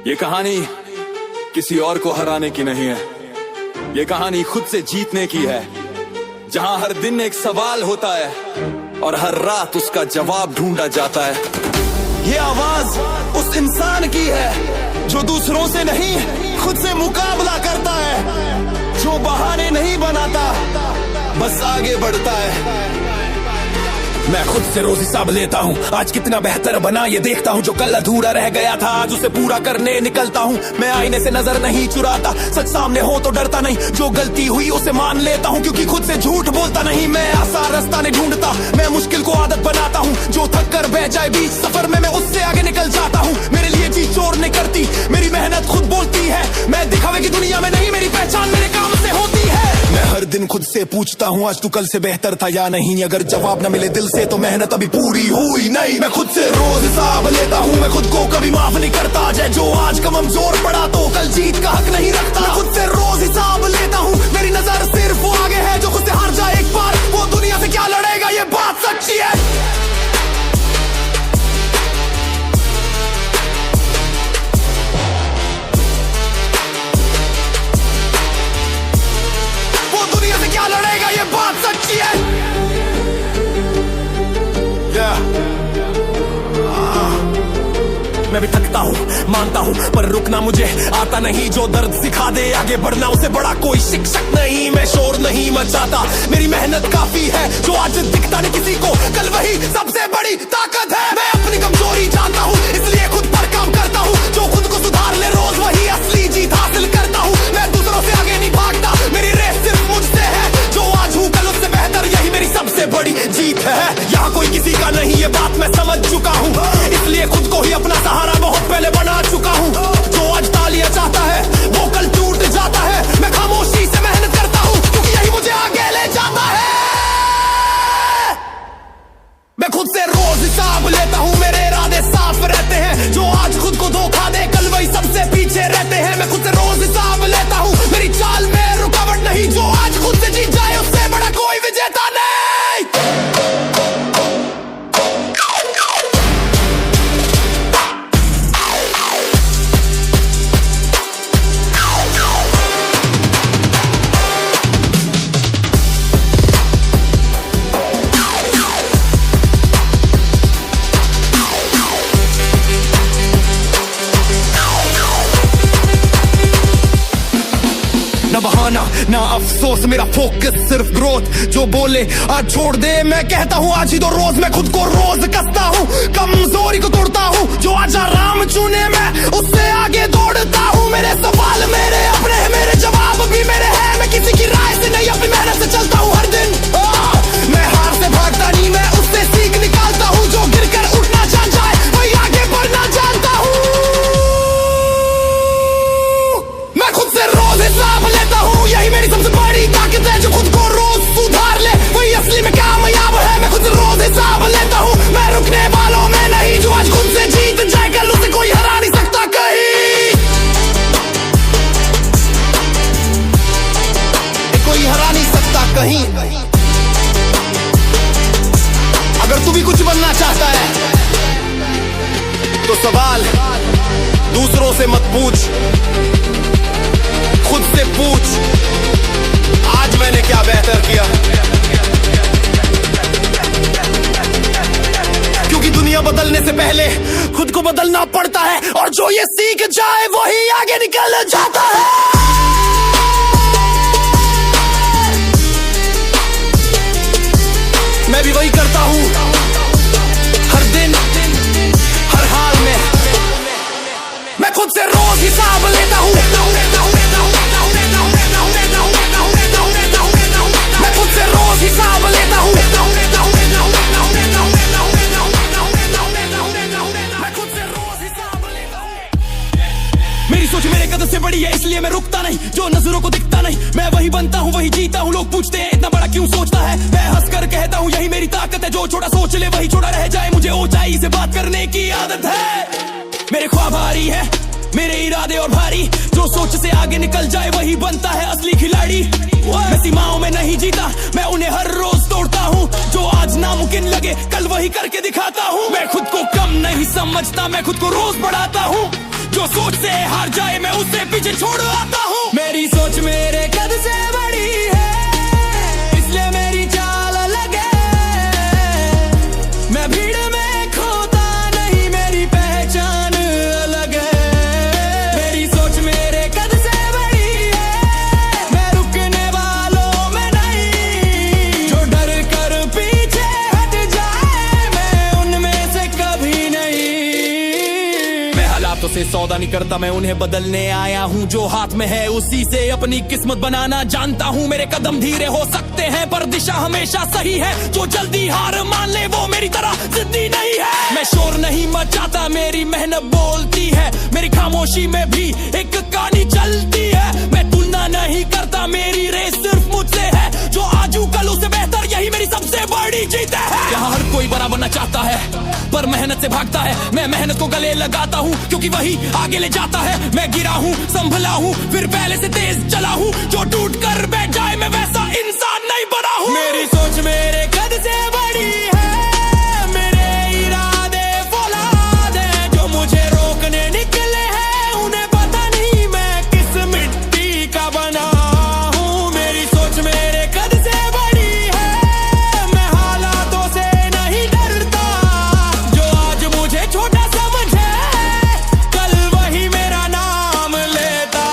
ये कहानी किसी और को हराने की नहीं है, ये कहानी खुद से जीतने की है, जहां हर दिन एक सवाल होता है और हर रात उसका जवाब ढूंढा जाता है। ये आवाज उस इंसान की है जो दूसरों से नहीं खुद से मुकाबला करता है, जो बहाने नहीं बनाता बस आगे बढ़ता है। मैं खुद से रोज हिसाब लेता हूँ, आज कितना बेहतर बना ये देखता हूँ। जो कल अधूरा रह गया था आज उसे पूरा करने निकलता हूँ। मैं आईने से नजर नहीं चुराता, सच सामने हो तो डरता नहीं। जो गलती हुई उसे मान लेता हूँ, क्योंकि खुद से झूठ बोलता नहीं। मैं आसान रास्ता नहीं ढूंढता, मैं मुश्किल को आदत बनाता हूँ। जो थक कर बह जाए बीच सफर में मैं उससे आगे निकल जाता हूँ। मेरे लिए चीज चोर नहीं करती, मेरी मेहनत खुद बोलती है। मैं दिखावे की दुनिया में नहीं, मेरी पहचान मेरे काम से होती है। मैं हर दिन खुद से पूछता हूँ आज तू कल से बेहतर था या नहीं। अगर जवाब न मिले दिल से तो मेहनत अभी पूरी हुई नहीं। मैं खुद से रोज हिसाब लेता हूँ, मैं खुद को कभी माफ नहीं करता। जय जो आज कमजोर पड़ा तो कल जीत का हक नहीं रखता। मैं खुद से रोज हिसाब लेता हूँ, मेरी नजर सिर्फ वो आगे है। जो खुद से हार जाए एक बार वो दुनिया से क्या लड़ेगा, ये बात सच्ची है। वो दुनिया से क्या लड़ेगा, ये बात सच्ची है। मैं भी थकता हूँ मानता हूँ, पर रुकना मुझे आता नहीं। जो दर्द सिखा दे आगे बढ़ना उसे बड़ा कोई शिक्षक नहीं। मैं शोर नहीं मचाता, मेरी मेहनत काफी है। जो आज दिखता नहीं किसी को कल वही सबसे बड़ी ताकत है। मैं अपनी कमजोरी जानता हूँ, इसलिए खुद पर काम करता हूँ। जो खुद को सुधार ले रोज वही असली जीत हासिल करता हूँ। मैं दूसरों से आगे नहीं भागता, मेरी रेस सिर्फ मुझसे है। जो आज हूँ कल उससे बेहतर, यही मेरी सबसे बड़ी जीत है। यहाँ कोई किसी का नहीं, ये बात मैं समझ चुका हूँ, इसलिए खुद को ही अपना सहारा बहुत पहले बना चुका हूँ। जो आज तालियां चाहता है वो कल टूट जाता है। मैं खामोशी से मेहनत करता हूँ, क्योंकि यही मुझे आगे ले जाता है। मैं खुद से रोज हिसाब लेता हूँ, मेरे इरादे साफ रहते हैं। जो आज खुद को धोखा दे कल वही सबसे पीछे रहते हैं। मैं खुद से रोज हिसाब लेता हूँ, मेरी चाल में रुकावट नहीं। जो आज खुद से जीत जाए उससे बड़ा कोई विजेता नहीं। ना बहाना ना अफसोस, मेरा फोकस सिर्फ ग्रोथ। जो बोले आज छोड़ दे, मैं कहता हूँ आज ही तो रोज। मैं खुद को रोज कसता हूँ, कमजोरी को तोड़ता हूँ। जो आज आराम चुने मैं उससे आगे दौड़ता हूँ। मेरे सवाल मेरे अपने हैं, मेरे जवाब भी मेरे हैं। मैं किसी की राय से नहीं, अपनी मेहनत से चलता हूँ हर दिन। मैं हार से भागता नहीं, मैं उससे सीख निकालता हूँ। जो गिर कर उठना जान जाए वही आगे बढ़ना जानता हूँ। मैं खुद से रोज हिसाब लेता हूँ, यही मेरी सबसे बड़ी ताकत है। जो खुद को रोज सुधार ले वही असली में कामयाब है। मैं खुद से रोज हिसाब लेता हूँ, मैं रुकने वालों में नहीं। जो आज खुद से जीत जाए कल उसे कोई हरा नहीं सकता कहीं। कोई हरा नहीं सकता कहीं। अगर तू भी कुछ बनना चाहता है तो सवाल दूसरों से मत पूछ, खुद से पूछ आज मैंने क्या बेहतर किया। क्योंकि दुनिया बदलने से पहले खुद को बदलना पड़ता है, और जो ये सीख जाए वही आगे निकल जाता है। मैं भी वही करता हूँ हर दिन हर हाल में। मैं खुद से रोज हिसाब लेता हूँ, मैं खुद से रोज हिसाब लेता हूँ। मैं खुद से रोज हिसाब लेता हूँ। मेरी सोच मेरे कदम से बड़ी है, इसलिए मैं रुकता नहीं। जो नजरों को दिखता नहीं मैं वही बनता हूँ, वही जीता हूँ। लोग पूछते हैं इतना बड़ा क्यों सोचता है, मैं हंस कर कहता हूँ यही मेरी ताकत है। जो छोटा सोच ले वही छोटा रह जाए, मुझे ऊंचाई से बात करने की आदत है। मेरे ख्वाब भारी है, मेरे इरादे और भारी। जो सोच से आगे निकल जाए वही बनता है असली खिलाड़ी। मैं सीमाओं में नहीं जीता, मैं उन्हें हर रोज तोड़ता हूँ। जो आज नामुमकिन लगे कल वही करके दिखाता हूँ। मैं खुद को कम नहीं समझता, मैं खुद को रोज बढ़ाता हूँ। जो सोच से हार जाए मैं उसे पीछे छोड़ आता हूँ। मेरी सोच मेरे कद से बड़ी है, इसलिए मेरी चाल अलग है। मैं भीड़ में खोता नहीं, मेरी पहचान अलग है। मेरी सोच मेरे कद से बड़ी है, मैं रुकने वालों में नहीं। जो डर कर पीछे हट जाए मैं उनमें से कभी नहीं। मैं हालातों से सौदा नहीं करता, मैं उन्हें बदलने आया हूँ। जो हाथ में है उसी से अपनी किस्मत बनाना जानता हूँ। मेरे कदम धीरे हो सकते हैं पर दिशा हमेशा सही है। जो जल्दी हार मान ले वो मेरी तरह जिद्दी नहीं है। मैं शोर नहीं मचाता, मेरी मेहनत बोलती है। मेरी खामोशी में भी एक कहानी चलती है। मैं तुलना नहीं करता, मेरी रेस सिर्फ मुझसे है। जो आजू कल से बेहतर, यही मेरी सबसे बड़ी जीत है। यहाँ हर कोई बड़ा बनना चाहता है पर मेहनत से भागता है। मैं मेहनत को गले लगाता हूँ क्योंकि वही आगे ले जाता है। मैं गिरा हूँ, संभला हूँ, फिर पहले से तेज चला हूँ। जो टूट कर बैठ जाए मैं वैसा इंसान नहीं बना हूँ। मेरी सोच मेरे कद से बड़ी है, मेरे इरादे फौलाद हैं। जो मुझे रोकने निकले हैं उन्हें पता नहीं मैं किस मिट्टी का बना हूँ। मेरी सोच मेरे कद से बड़ी है, मैं हालातों से नहीं डरता। जो आज मुझे छोटा समझे कल वही मेरा नाम लेता।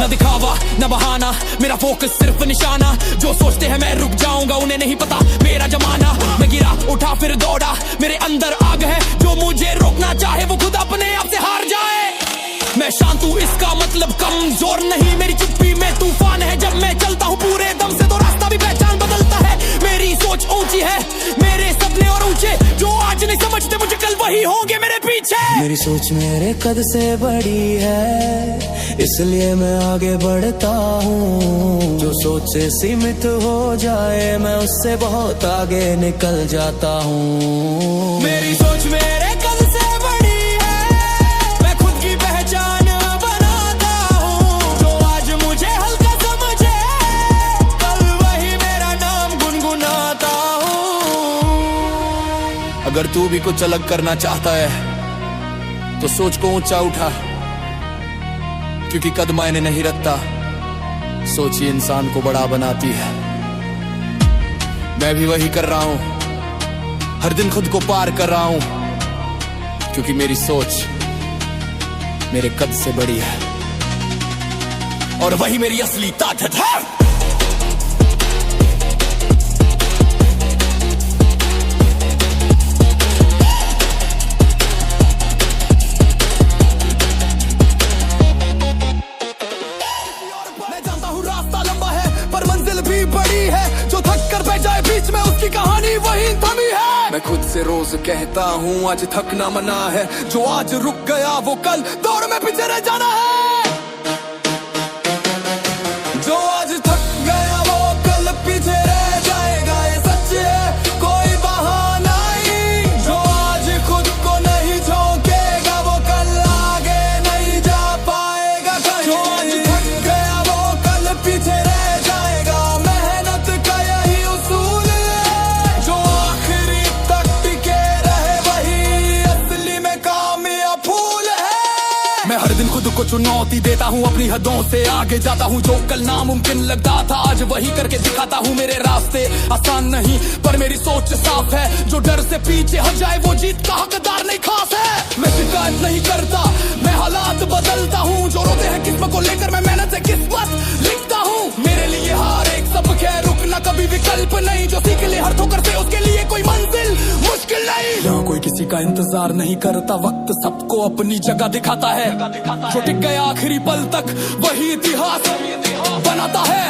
न दिखावा न बहाना, मेरा फोकस सिर्फ निशाना। जो सोचते हैं मैं रुक जाऊंगा उन्हें नहीं पता मेरा जमाना। मैं गिरा उठा फिर दौड़ा, मेरे अंदर आग है। जो मुझे रोकना चाहे वो खुद अपने आप से हार जाए। मैं शांत हूँ इसका मतलब कमजोर नहीं, मेरी चुप्पी में तूफान है। जब मैं चलता हूँ पूरे दम से तो रास्ता भी पहचान बदलता है। मेरी सोच ऊंची है, मेरे सपने और ऊंचे। जो आज नहीं समझते मुझे कल वही होंगे मेरे पीछे। मेरी सोच मेरे कद से बड़ी है, इसलिए मैं आगे बढ़ता हूँ। जो सोच से सीमित हो जाए मैं उससे बहुत आगे निकल जाता हूँ। मेरी सोच मेरे कद से बड़ी है, मैं खुद की पहचान बनाता हूँ। जो आज मुझे हल्का समझे कल वही मेरा नाम गुनगुनाता हूँ। अगर तू भी कुछ अलग करना चाहता है तो सोच को ऊंचा उठा, क्योंकि कद मायने नहीं रखता, सोच ही इंसान को बड़ा बनाती है। मैं भी वही कर रहा हूं, हर दिन खुद को पार कर रहा हूं, क्योंकि मेरी सोच मेरे कद से बड़ी है और वही मेरी असली ताकत है। जो थक कर बैठ जाए बीच में उसकी कहानी वही थमी है। मैं खुद से रोज कहता हूँ आज थकना मना है। जो आज रुक गया वो कल दौड़ में पीछे रह जाना है। जो आज थक गया वो कल पीछे रह जाएगा, ये सच है कोई बहाना नहीं। जो आज खुद को नहीं झोंकेगा वो कल आगे नहीं जा पाएगा कहीं। जो आज थक गया वो कल पीछे रह जाएगा, हर दिन खुद को चुनौती देता हूँ, अपनी हदों से आगे जाता हूँ। जो कल नामुमकिन लगता था आज वही करके दिखाता हूँ। मेरे रास्ते आसान नहीं पर मेरी सोच साफ है। जो डर से पीछे हट जाए वो जीत का हकदार नहीं खास है। मैं शिकायत नहीं करता, मैं हालात बदलता हूँ। जो रोते हैं किस्मत को लेकर मैं मेहनत से किस्मत लिखता हूँ। मेरे लिए हार एक सबक है, रुकना कभी विकल्प नहीं। जो सीख ले हर ठोकर से उसके लिए कोई मंजिल मुश्किल नहीं। यहाँ कोई किसी का इंतजार नहीं करता, वक्त सबको अपनी जगह दिखाता है। जो टिक गया आखिरी पल तक वही इतिहास बनाता है।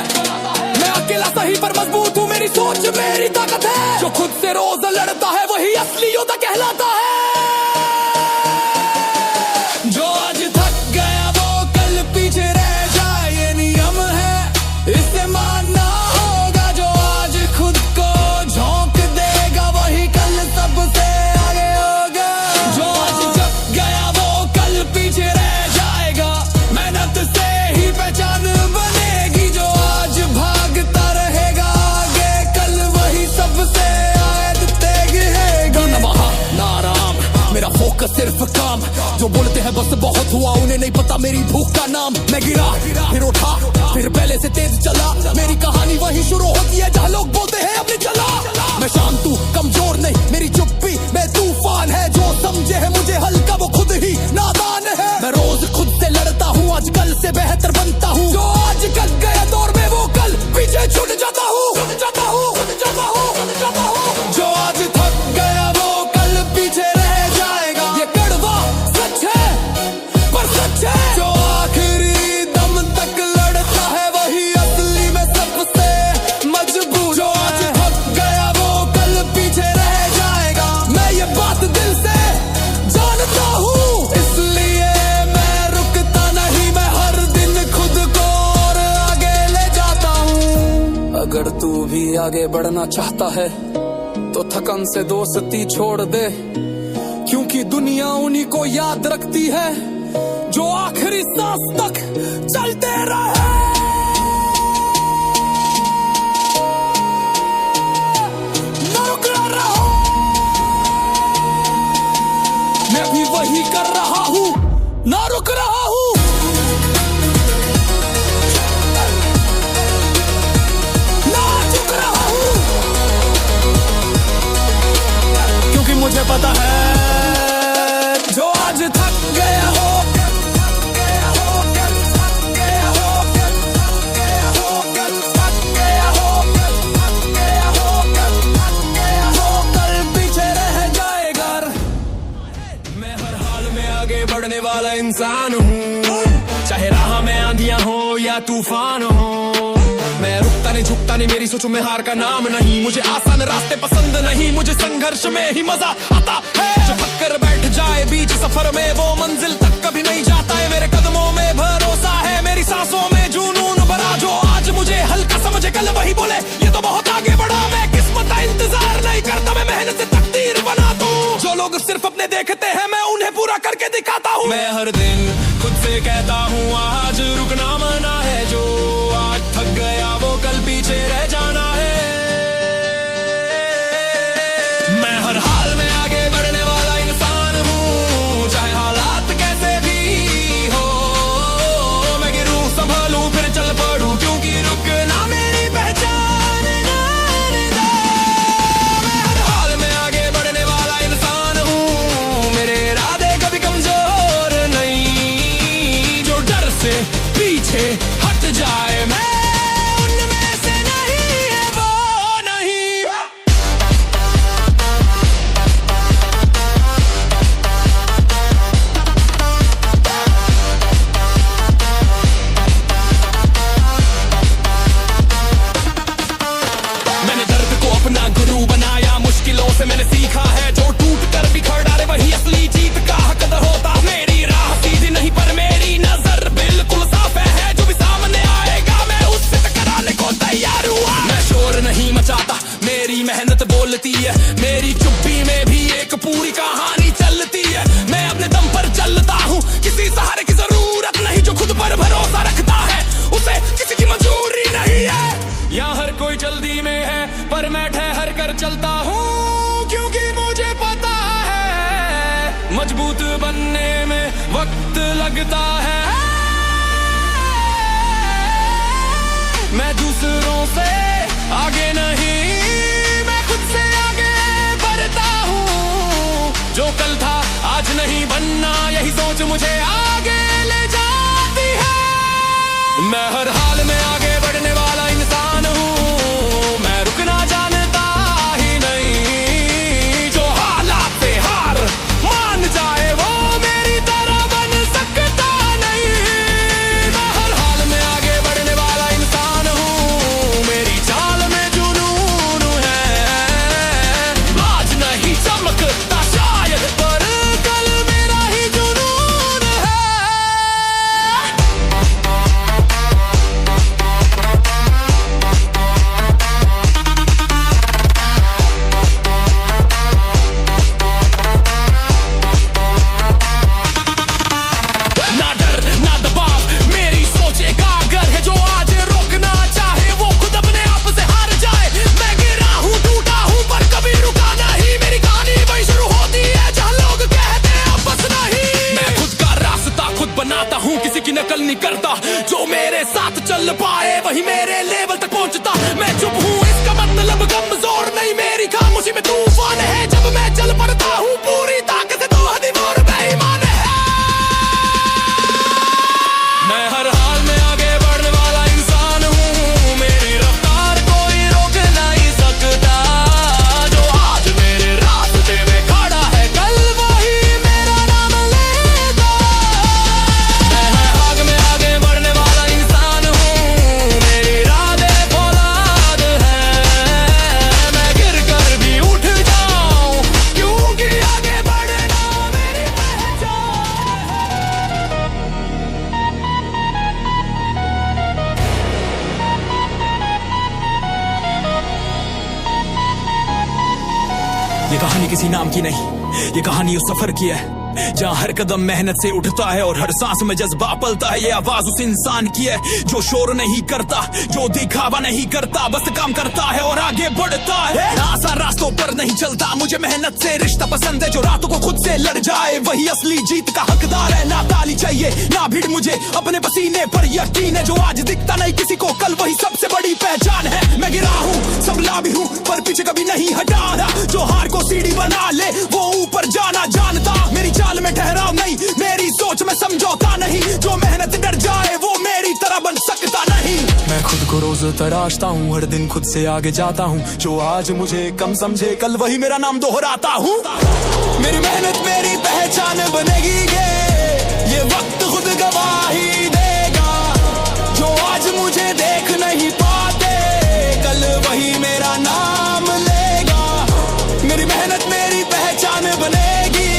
मैं अकेला सही पर मजबूत हूँ, मेरी सोच मेरी ताकत है। जो खुद से रोज लड़ता है वही असली योद्धा कहलाता है। जो आज थक गया वो कल पीछे रह जाए, ये नियम है इसे मानना होगा। जो आज खुद को झोंक देगा वही कल सबसे आगे होगा। जो आज थक गया वो कल पीछे रह जाएगा, मेहनत से ही पहचान बनेगी। जो आज भागता रहेगा आगे कल वही सबसे आगे दिखेगा। नमः नारायण। जो बोलते हैं बस बहुत हुआ, उन्हें नहीं पता मेरी भूख का नाम। मैं गिरा फिर उठा, फिर पहले से तेज चला। मेरी कहानी वहीं शुरू होती है जहाँ लोग बोलते हैं अपनी चला। मैं शांत हूँ, कमजोर नहीं, मेरी चुप्पी मैं तूफान है। जो समझे है मुझे हल्का वो खुद ही नादान है। मैं रोज खुद से लड़ता हूँ, आज कल से बेहतर बनता हूँ। जो आज कल गया दौर में वो कल पीछे छूट जाता हूँ। जो आज थक गया वो कल पीछे रह जाएगा। ये कड़वा सच है पर सच है। जो आखिरी दम तक लड़ता है वही असली में सबसे मजबूत। जो आज थक गया वो कल पीछे रह जाएगा। मैं ये बात दिल से जानता हूँ, इसलिए मैं रुकता नहीं। मैं हर दिन खुद को और आगे ले जाता हूँ। अगर तू भी आगे बढ़ना चाहता है तो थकन से दोस्ती छोड़ दे, क्योंकि दुनिया उन्हीं को याद रखती है जो आखिरी सांस तक चलते रहे। ना रुकना रहो, मैं भी वही कर रहा हूँ, ना रुक रहा हूँ। मुझे पता है जो आज थक गया हो, कल पीछे रह जाएगा। मैं हर हाल में आगे बढ़ने वाला इंसान हूँ, चाहे राह में आंधियां हो या तूफान हो। मैं रुकता नहीं झुकता नहीं, मेरी सोचों में हार का नाम नहीं। मुझे आसान रास्ते पसंद नहीं, मुझे संघर्ष में ही मजा आता है। जो थक कर बैठ जाए बीच सफर में वो मंजिल तक कभी नहीं जाता है। मेरे कदमों में भरोसा है, मेरी सांसों में जुनून भरा। जो आज मुझे हल्का समझे कल वही बोले ये तो बहुत आगे बढ़ा। मैं किस्मत का इंतजार नहीं करता, मैं मेहनत से तकदीर बनाता हूँ। जो लोग सिर्फ अपने देखते हैं मैं उन्हें पूरा करके दिखाता हूँ। मैं हर दिन खुद से कहता हूँ आज रुकना मना है। जो आज थक गया वो कल पीछे रह जाना है। मैं हर हाल में आगे बढ़ने वाला इंसान हूँ, चाहे हालात कैसे भी हो। मैं गिरूं संभालूं फिर चल पड़ूं, क्योंकि रुकना मेरी पहचान है। मैं हर हाल में आगे बढ़ने वाला इंसान हूँ, मेरे इरादे कभी कमजोर नहीं। जो डर से पीछे हट जाए मैं उनमें से नहीं है, वो नहीं। मैंने दर्द को अपना गुरु बनाया, मुश्किलों से मैंने सीखा है। जो टूट कर बिखर डाले वही असली जीत का हकदार होता। मेरी राह सीधी नहीं पर मेरी नजर बिल्कुल साफ है। जो भी सामने आएगा मैं उससे टकराने को तैयार हुआ। मैं शोर नहीं मचाता, मेरी मेहनत बोलती है। मेरी चुप्पी में भी एक पूरी कहानी चलती है। मैं अपने दम पर चलता हूँ, किसी सहारे की जरूरत नहीं। जो खुद पर भरोसा रखता है उसे किसी की मंजूरी नहीं है। यहाँ हर कोई जल्दी में है पर मैं ठहर कर चलता हूँ, क्योंकि मुझे पता है मजबूत बनने में वक्त लगता है। मैं दूसरों से आगे नहीं, मैं खुद से आगे बढ़ता हूँ। जो कल था आज नहीं बनना, यही सोच मुझे आगे ले जाती है। मैं हर हाल में आगे बढ़ने वाला इंसान हूँ, मैं रुकना जानता ही नहीं। जो हालात से हार मान जाए वो मेरी तरह बन सकता नहीं। मैं हर हाल में आगे बढ़ने वाला इंसान हूँ, मेरी चाल में जुनून है। आज नहीं चमकता शायद पर कल मेरा ही जुनून है। नकल नहीं करता। जो मेरे साथ चल पाए वही मेरे लेवल तक पहुंचता। मैं चुप हूँ इसका मतलब कमजोर नहीं, मेरी खामोशी में तूफान है। जब मैं चल पड़ता हूँ पूरी ताकत से, तो हदीवार बेईमान है। मैं हर हाल में आगे बढ़ने वाला इंसान हूँ, मेरी रफ्तार कोई रोक नहीं सकता। जो आज मेरे रास्ते में खड़ा है, कल वही मेरा नाम लेगा। मैं हर हाल में आगे बढ़ने वाला इंसान हूँ, मेरी इरादे फौलाद है। मैं गिर कर भी उठ जाऊं, क्योंकि आगे बढ़ना मेरी पहचान है। ये कहानी किसी नाम की नहीं, ये कहानी उस सफर की है जहाँ हर कदम मेहनत से उठता है और हर सांस में जज्बा पलता है। ये आवाज उस इंसान की है जो शोर नहीं करता, जो दिखावा नहीं करता, बस काम करता है और आगे बढ़ता है। आसान रास्तों पर नहीं चलता, मुझे मेहनत से रिश्ता पसंद है। जो रातों को खुद से लड़ जाए वही असली जीत का हकदार है। ना ताली चाहिए ना भीड़, मुझे अपने पसीने पर यकीन है। जो आज दिखता नहीं किसी को, कल वही सबसे बड़ी पहचान है। मैं गिरा हूँ, संभला भी हूँ, पर पीछे कभी नहीं हटा रहा। जो हार को सीढ़ी बना ले वो ऊपर जाना जानता। मेरी चाल में ठहराव नहीं, मेरी सोच में समझौता नहीं। जो मेहनत से डर जाए वो मेरी तरह बन सकता नहीं। मैं खुद को रोज तराशता हूँ, हर दिन खुद से आगे जाता हूँ। जो आज मुझे कम समझे कल वही मेरा नाम दोहराता हूँ। मेरी मेहनत मेरी पहचान बनेगी, ये वक्त खुद गवाही देगा। जो आज मुझे देख नहीं पाते, कल वही मेरा नाम लेगा। मेरी मेहनत मेरी पहचान बनेगी,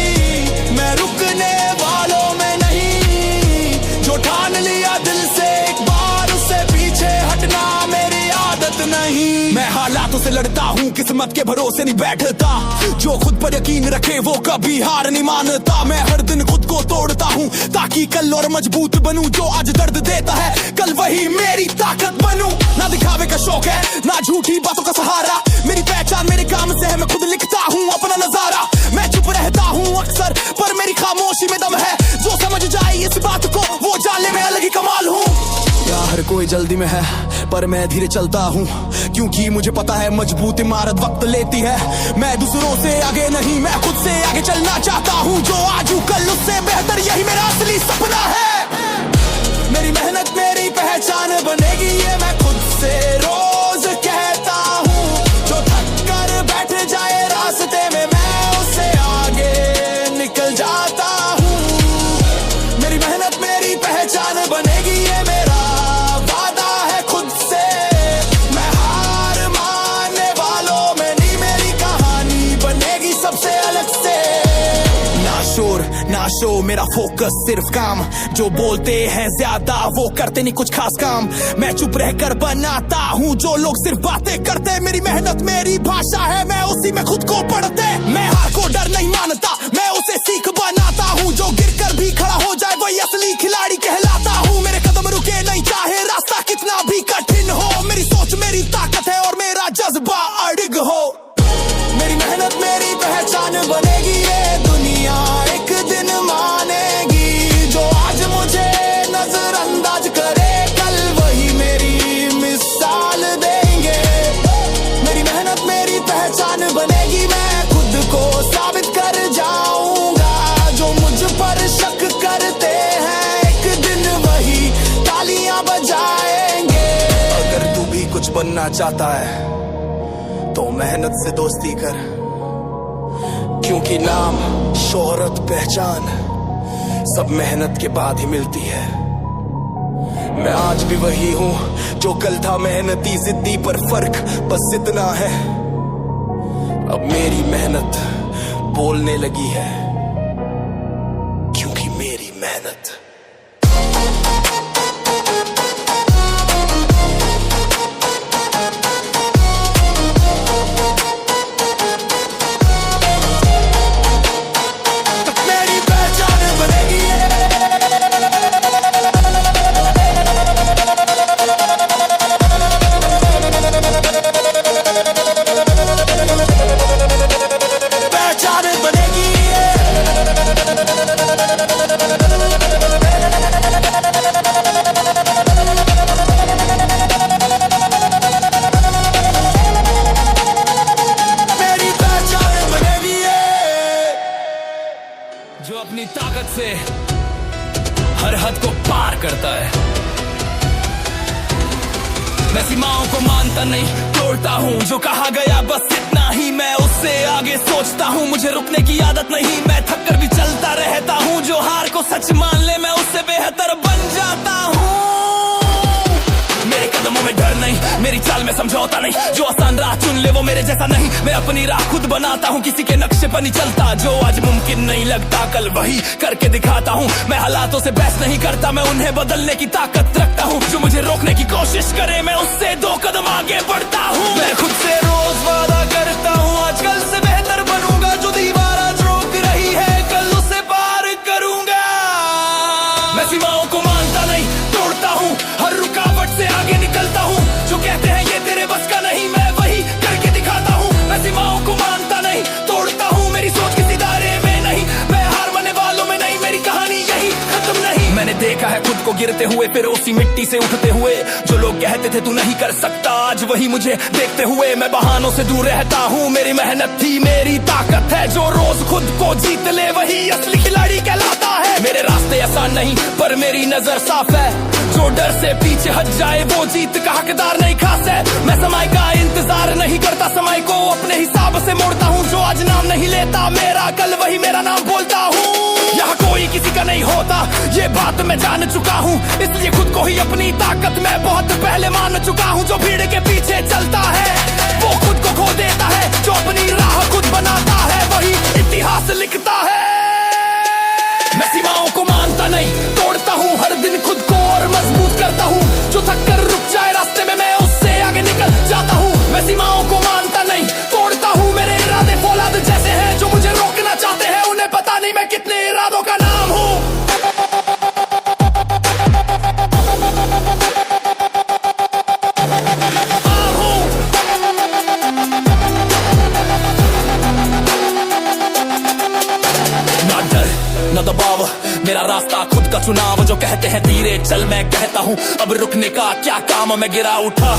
मैं रुकने वालों में नहीं। जो ठान लिया दिल से एक बार, उससे पीछे हटना मेरी आदत नहीं। मैं हालातों से लड़ता हूँ, किस्मत के भरोसे नहीं बैठता। जो खुद पर यकीन रखे वो कभी हार नहीं मानता। मैं हर दिन खुद को तोड़ता हूँ ताकि कल और मजबूत बनूं। जो आज दर्द देता है कल वही मेरी ताकत बनूं। ना दिखावे का शौक है ना झूठी बातों का सहारा, मेरी पहचान मेरे काम से है। मैं खुद लिखता हूँ अपना नजारा, मैं चुप रहता हूँ अक्सर पर मेरी खामोशी में दम है। जो समझ जाए इस बात को वो जानने में अलग ही कमाल हूँ। या हर कोई जल्दी में है पर मैं धीरे चलता हूँ, क्योंकि मुझे पता है मजबूत इमारत वक्त लेती है। मैं दूसरों से आगे नहीं, मैं खुद से आगे चलना चाहता हूँ। जो आज हूँ कल उससे बेहतर, यही मेरा असली सपना है। मेरी मेहनत मेरी पहचान बनेगी, ये मैं खुद से रोज कहता हूँ। जो थक कर बैठ जाए रास्ते में, मैं उससे आगे निकल जाता हूँ। मेरी मेहनत मेरी पहचान बनेगी, ये मेरा वादा है खुद से। मैं हार मानने वालों में नहीं, मेरी कहानी बनेगी सबसे अलग से। ना शोर ना शो, मेरा फोकस सिर्फ काम। जो बोलते हैं ज्यादा वो करते नहीं कुछ खास काम। मैं चुप रहकर बनाता हूँ, जो लोग सिर्फ बातें करते। मेरी मेहनत मेरी भाषा है, मैं उसी में खुद को पढ़ते। मैं हार को डर नहीं मानता, मैं उसे सीख बनाता हूँ। जो गिरकर भी खड़ा हो जाए वही असली खिलाड़ी कहलाता हूँ। मेरे कदम रुके नहीं चाहे रास्ता कितना भी कठिन हो। मेरी सोच मेरी ताकत है और मेरा जज्बा अड़िग हो। मेरी मेहनत मेरी पहचान बनेगी, ये दुनिया एक दिन मानेगी। जो आज मुझे नजरअंदाज करे, कल वही मेरी मिसाल देंगे। मेरी मेहनत मेरी पहचान बनेगी, मैं खुद को साबित कर जाऊंगा। जो मुझ पर शक करते हैं, एक दिन वही तालियां बजाएंगे। अगर तू भी कुछ बनना चाहता है तो मेहनत से दोस्ती कर, क्योंकि नाम शोहरत पहचान सब मेहनत के बाद ही मिलती है। मैं आज भी वही हूँ जो कल था, मेहनती जिद्दी पर फर्क बस इतना है। अब मेरी मेहनत बोलने लगी है, क्योंकि मेरी मेहनत बनेगी। जो अपनी ताकत से हर हद को पार करता है। मैं सीमाओं को मानता नहीं, तोड़ता हूँ जो कहा गया बस इतना ही। मैं उससे आगे सोचता हूँ, मुझे रुकने की आदत नहीं। मैं थक कर भी चलता रहता हूँ, जो हार को सच मान ले मैं उससे बेहतर बन जाता हूँ। मेरे कदमों में डर नहीं, मेरी चाल में समझौता नहीं। जो आसान राह चुन ले वो मेरे जैसा नहीं। मैं अपनी राह खुद बनाता हूँ, किसी के नक्शे पर नहीं चलता। जो आज मुमकिन नहीं लगता कल वही करके दिखाता हूँ। मैं हालातों से बहस नहीं करता, मैं उन्हें बदलने की ताकत रखता हूँ। जो मुझे रोकने की कोशिश करे मैं उससे 2 कदम आगे बढ़ता हूँ। मैं खुद से रोज वादा करता हूँ, आज कल से बेहतर बनूंगा। जो दीवार आज रोक रही है कल उसे पार करूंगा। मैं सीमाओं को मानता नहीं, तोड़ता हूँ, हर रुकावट से आगे निकलता हूँ। जो कहते हैं ये तेरे बस का नहीं, मैं वही करके दिखाता हूँ। मैं सीमाओं को मानता नहीं, तोड़ता हूँ, मेरी सोच किसी दायरे में नहीं। मैं हार मानने वालों में नहीं, मेरी कहानी यही खत्म नहीं। मैंने देखा है खुद को गिरते हुए, फिर उसी मिट्टी से उठते हुए। जो लोग कहते थे तू नहीं कर सकता, आज वही मुझे देखते हुए। मैं बहानों से दूर रहता हूँ, मेरी मेहनत थी मेरी ताकत है। जो रोज खुद को जीत ले वही असली खिलाड़ी कहलाता है। मेरे रास्ते आसान नहीं पर मेरी नजर साफ है। जो डर से पीछे हट जाए वो जीत का हकदार नहीं खास है। मैं समय का इंतजार नहीं करता, समय को अपने हिसाब से मोड़ता हूँ। जो आज नाम नहीं लेता मेरा, कल वही मेरा नाम बोलता हूँ। यहाँ कोई किसी का नहीं होता, ये बात मैं जान चुका हूँ। इसलिए खुद को ही अपनी ताकत मैं बहुत पहले मान चुका हूँ। जो भीड़ के पीछे चलता है वो खुद को खो देता है। जो अपनी राह खुद बनाता है वही इतिहास लिखता है। मैं सीमाओं को मानता नहीं, तोड़ता हूँ, हर दिन खुद को और मजबूत करता हूँ। जो थक कर रुक जाए रास्ते में मैं उससे आगे निकल जाता हूँ। मैं सीमाओं को मानता नहीं, तोड़ता हूँ, मेरे इरादे फौलाद जैसे हैं। जो मुझे रोकना चाहते हैं उन्हें पता नहीं मैं कितने इरादों का नाम हूँ। न दबाव, मेरा रास्ता खुद का चुनाव। जो कहते हैं धीरे चल, मैं कहता हूँ अब रुकने का क्या काम। मैं गिरा उठा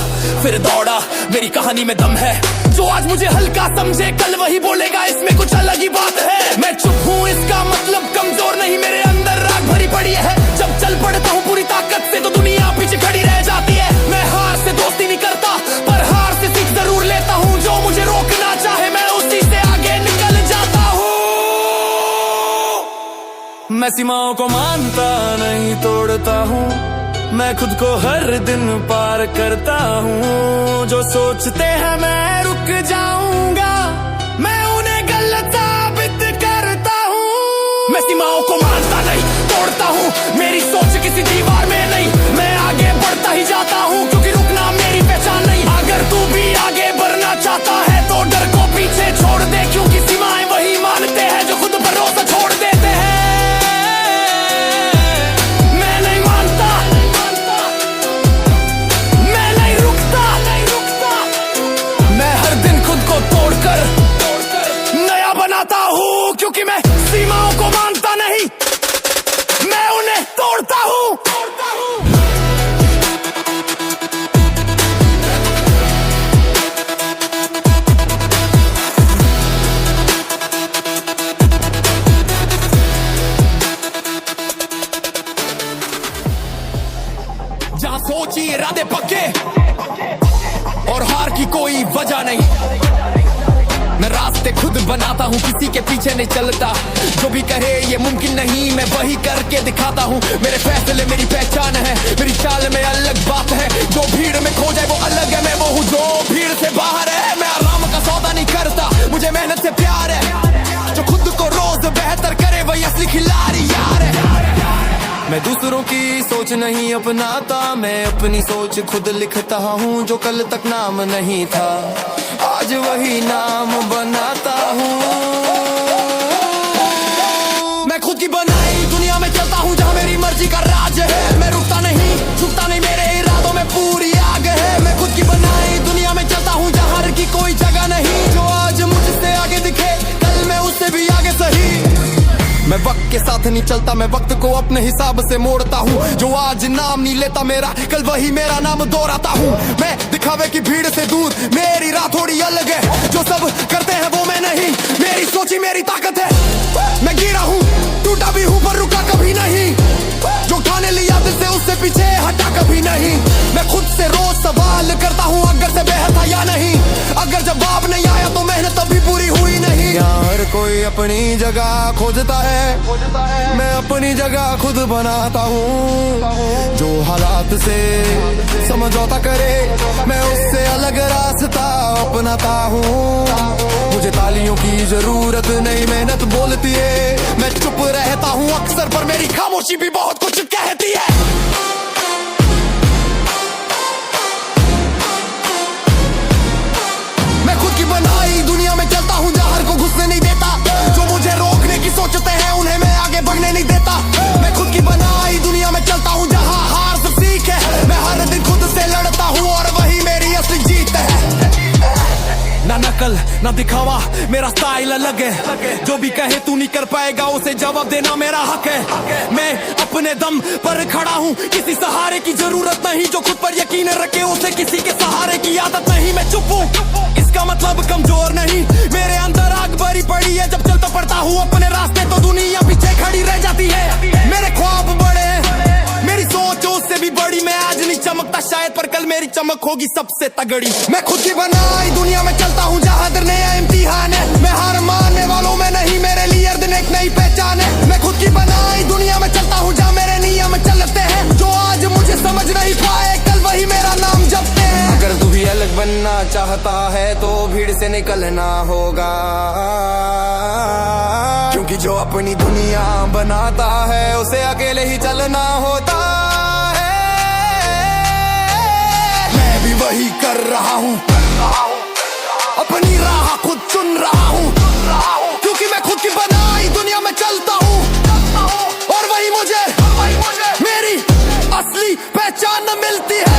फिर दौड़ा, मेरी कहानी में दम है। जो आज मुझे हल्का समझे कल वही बोलेगा इसमें कुछ अलग ही बात है। मैं चुप हूँ इसका मतलब कमजोर नहीं, मेरे अंदर राग भरी पड़ी है। जब चल पड़ता हूँ पूरी ताकत से तो दुनिया पीछे खड़ी रह जाती है। मैं हार से दोस्ती नहीं करता पर हार से सीख जरूर लेता हूँ। जो मुझे रोकना चाहे मैं उसी से आगे निकल जाता हूँ। मैं सीमाओं को मानता नहीं, तोड़ता हूँ, मैं खुद को हर दिन पार करता हूँ। जो सोचते हैं मैं रुक जाऊंगा, मैं उन्हें गलत साबित करता हूँ। मैं सीमाओं को मानता नहीं, तोड़ता हूँ, मेरी सोच किसी दीवार में नहीं। मैं आगे बढ़ता ही जाता हूँ क्योंकि रुकना मेरी पहचान नहीं। अगर तू भी आगे बढ़ना चाहता है तो डर को पीछे छोड़ दे, क्योंकि सीमाएं वही मानते हैं जो खुद भरोसा छोड़ देते हैं। नया बनाता हूँ क्योंकि मैं सीमाओं को मानता नहीं, मैं उन्हें तोड़ता हूँ। जहाँ सोची इरादे पक्के और हार की कोई वजह नहीं। मैं रास्ते खुद बनाता हूँ, किसी के पीछे नहीं चलता। जो भी कहे ये मुमकिन नहीं, मैं वही करके दिखाता हूँ। मेरे फैसले मेरी पहचान है, मेरी चाल में अलग बात है। जो भीड़ में खो जाए वो अलग है, मैं वो हूँ जो भीड़ से बाहर है। मैं आराम का सौदा नहीं करता, मुझे मेहनत से प्यार है। जो खुद को रोज बेहतर करे वही असली खिलाड़ी यार है। मैं दूसरों की सोच नहीं अपनाता, मैं अपनी सोच खुद लिखता हूँ। जो कल तक नाम नहीं था आज वही नाम बनाता हूँ। मैं खुद की बनाई दुनिया में चलता हूँ जहाँ मेरी मर्जी का राज है। मैं रुकता नहीं, झुकता नहीं, मेरे इरादों में पूरी आग है। मैं खुद की बनाई दुनिया में चलता हूँ जहाँ हार की कोई जगह नहीं। जो आज मुझसे आगे दिखे कल मैं उससे भी आगे सही। मैं वक्त के साथ नहीं चलता, मैं वक्त को अपने हिसाब से मोड़ता हूँ। जो आज नाम नहीं लेता मेरा, कल वही मेरा नाम दोहराता हूँ। मैं दिखावे की भीड़ से दूर, मेरी राह थोड़ी अलग है। जो सब करते हैं वो मैं नहीं, मेरी सोची मेरी ताकत है। मैं गिरा हूँ पीछे हटा कभी नहीं। मैं खुद से रोज सवाल करता हूँ अगर से बेहद था या नहीं। अगर जवाब नहीं आया तो मेहनत अभी पूरी हुई नहीं। यहाँ हर कोई अपनी जगह खोजता है, मैं अपनी जगह खुद बनाता हूँ। जो हालात से समझौता करे मैं उससे अलग रास्ता अपनाता हूँ। मुझे तालियों की जरूरत नहीं, मेहनत बोलती है। मैं चुप रहता हूँ अक्सर पर मेरी खामोशी भी बहुत कुछ कहती है। मैं खुद की बनाई दुनिया में चलता हूँ जहाँ हर को घुसने नहीं देता। जो मुझे रोकने की सोचते हैं उन्हें मैं आगे बढ़ने नहीं देता। मैं खुद की बनाई दुनिया में चलता हूँ जहाँ हार सिर्फ सीख है। मैं हर दिन खुद से लड़ता हूँ और वही मेरी असली जीत है। ना नकल ना दिखावा मेरा स्टाइल अलग है। जो भी कहे तू नहीं कर पाएगा उसे जवाब देना मेरा हक है। मैं अपने दम पर खड़ा हूँ, किसी सहारे की जरूरत नहीं। जो खुद पर यकीन रखे उसे किसी के सहारे की आदत नहीं। मैं चुप हूँ इसका मतलब कमजोर नहीं, मेरे अंदर आग भरी पड़ी है। जब चलता पड़ता हूँ अपने रास्ते तो दुनिया पीछे खड़ी रह जाती है। मेरे ख्वाब बड़े हैं, मेरी सोच उससे भी बड़ी। मैं आज नहीं चमकता शायद पर कल मेरी चमक होगी सबसे तगड़ी। मैं खुद की बनाई दुनिया में चलता हूँ जहाँ हर नया इम्तिहान है। मैं हार मानने वालों में नहीं, मेरे लिए हर दिन एक नई पहचान है। मैं खुद की बनाई दुनिया में चलता हूँ जहाँ मेरे नियम चलते हैं। जो आज मुझे समझ नहीं पाए कल वही मेरा नाम जपते हैं। अगर तू भी अलग बनना चाहता है तो भीड़ से निकलना होगा, क्योंकि जो अपनी दुनिया बनाता है उसे अकेले ही चलना होता है। मैं भी वही कर रहा हूँ, अपनी राह खुद चुन रहा हूँ, क्योंकि मैं खुद की बनाई दुनिया में चलता हूँ और वही मुझे मेरी असली पहचान मिलती है।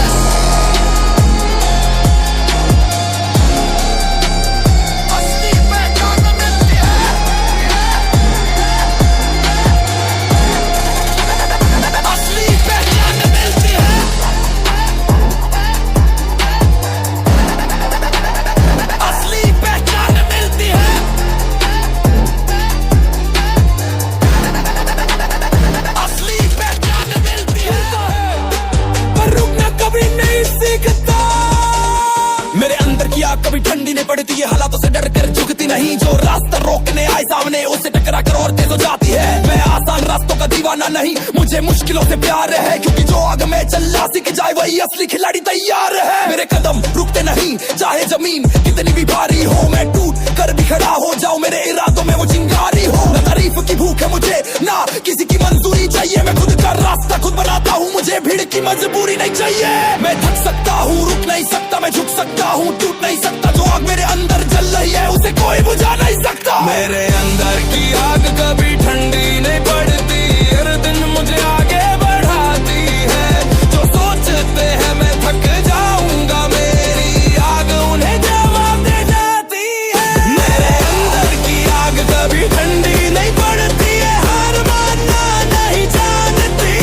कभी ठंडी नहीं पड़ती है, हालातों से डर कर झुकती नहीं। जो रास्ता रोकने आए सामने उससे टकरा कर और तेज हो जाती है। मैं आसान रास्तों का दीवाना नहीं, मुझे मुश्किलों से प्यार है। क्योंकि जो आग में चलना सीख जाए वही असली खिलाड़ी तैयार है। मेरे कदम रुकते नहीं चाहे जमीन कितनी भी भारी हो। मैं टूट कर भी खड़ा हो जाऊं, मेरे इरादों में वो चिंगारी हो। न तारीफ की भूख है मुझे ना किसी की मंजूरी चाहिए। मैं खुद का रास्ता खुद बनाता हूँ, मुझे भीड़ की मजबूरी नहीं चाहिए। मैं थक सकता हूँ रुक नहीं सकता, मैं झुक सकता हूँ टूट नहीं सकता। जो आग मेरे अंदर जल रही है उसे कोई बुझा नहीं सकता। मेरे अंदर की आग कभी ठंडी नहीं पड़ती, हर दिन मुझे आगे बढ़ाती है। जो सोचते हैं मैं थक जाऊंगा, मेरी आग उन्हें जवाब दे जाती है। मेरे अंदर की आग कभी ठंडी नहीं पड़ती है, हार मानना नहीं जानती।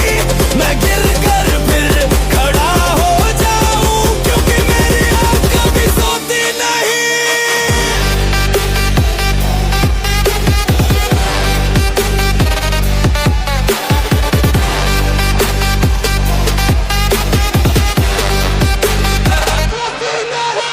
मैं गिर कर फिर खड़ा हो जाऊं, क्योंकि मेरी आग कभी सोती नहीं।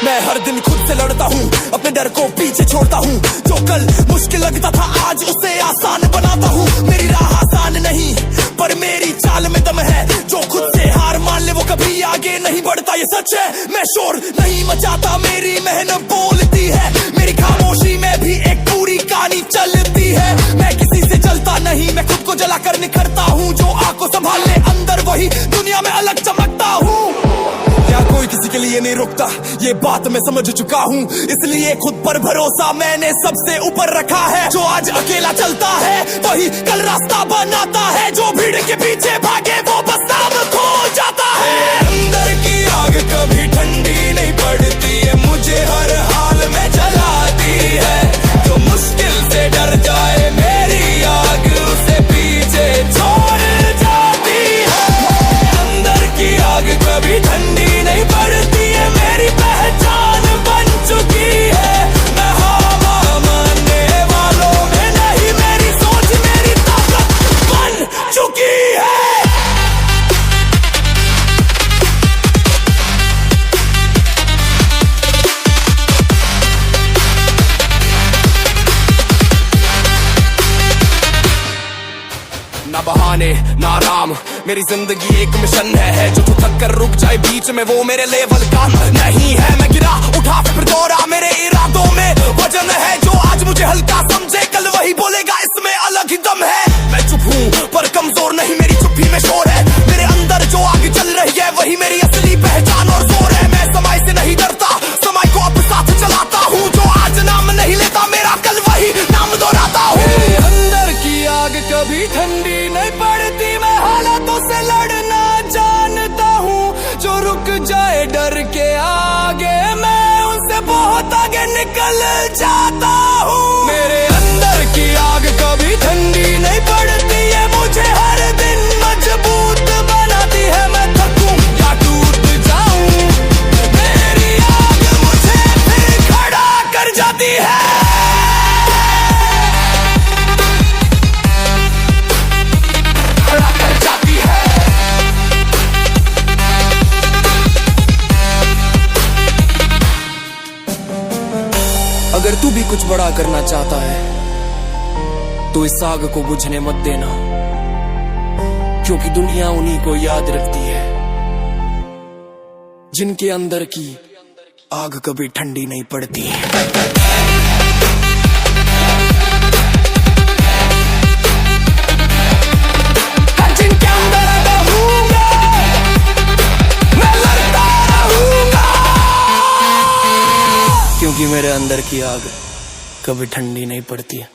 मैं हर दिन खुद से लड़ता हूँ, अपने डर को पीछे छोड़ता हूँ। जो कल मुश्किल लगता था आज उसे आसान बनाता हूँ। मेरी राह आसान नहीं पर मेरी चाल में दम है। जो खुद से हार मान ले वो कभी आगे नहीं बढ़ता, ये सच है। मैं शोर नहीं मचाता, मेरी मेहनत बोलती है। मेरी खामोशी में भी एक पूरी कहानी चलती है। मैं किसी से जलता नहीं, मैं खुद को जला कर निखरता हूँ। जो आग को संभाल ले अंदर वही दुनिया में अलग चमकता हूँ। क्या कोई किसी के लिए नहीं रुकता, ये बात मैं समझ चुका हूँ। इसलिए खुद पर भरोसा मैंने सबसे ऊपर रखा है। जो आज अकेला चलता है वही कल रास्ता बनाता है। जो भीड़ के पीछे भागे वो बस नाम खो जाता है। अंदर की आग कभी ठंडी नहीं पड़ती है, मुझे हर हाल में जलाती है। जो मुश्किल से डर जाए मेरी आग उसे पीछे छोड़ जाती है। अंदर की आग कभी ठंडी नहीं पड़ती है, मेरी पहचान बन चुकी है। मैं हवा मानने वालों में नहीं, मेरी सोच मेरी ताकत बन चुकी है। ना बहाने ना आराम, मेरी जिंदगी एक मिशन है जो तू थक कर रुक जाए बीच में वो मेरे लेवल का नहीं है। मैं गिरा उठा फिर दौड़ा, मेरे इरादों में वजन है जो आज मुझे हल्का समझे कल वही बोलेगा इसमें अलग ही दम है। मैं चुप हूँ पर कमजोर नहीं, मेरी चुप्पी में शोर है, मेरे अंदर जो आग चल रही है वही मेरी असली पहचान और जोर है। मैं समय से नहीं डरता, समय को अब साथ चलाता हूँ, जो आज नाम नहीं लेता मेरा कल वही नाम दोहराता हूँ। मेरे अंदर की आग कभी ठंडी नहीं पड़ती, मैं हालातों से लड़ना जानता हूँ, जो रुक जाए डर के आगे मैं उनसे बहुत आगे निकल जाता हूँ। मेरे अंदर की आग कभी ठंडी नहीं पड़ती, ये मुझे हर दिन मजबूत बनाती है। मैं थकूं या टूट जाऊं, मेरी आग मुझे फिर खड़ा कर जाती है। खड़ा कर जाती है। अगर तू भी कुछ बड़ा करना चाहता है तो इस आग को बुझने मत देना, क्योंकि दुनिया उन्हीं को याद रखती है जिनके अंदर की आग कभी ठंडी नहीं पड़ती है। जिनके अंदर रहूंगा मैं लड़ता रहूंगा, क्योंकि मेरे अंदर की आग कभी ठंडी नहीं पड़ती है।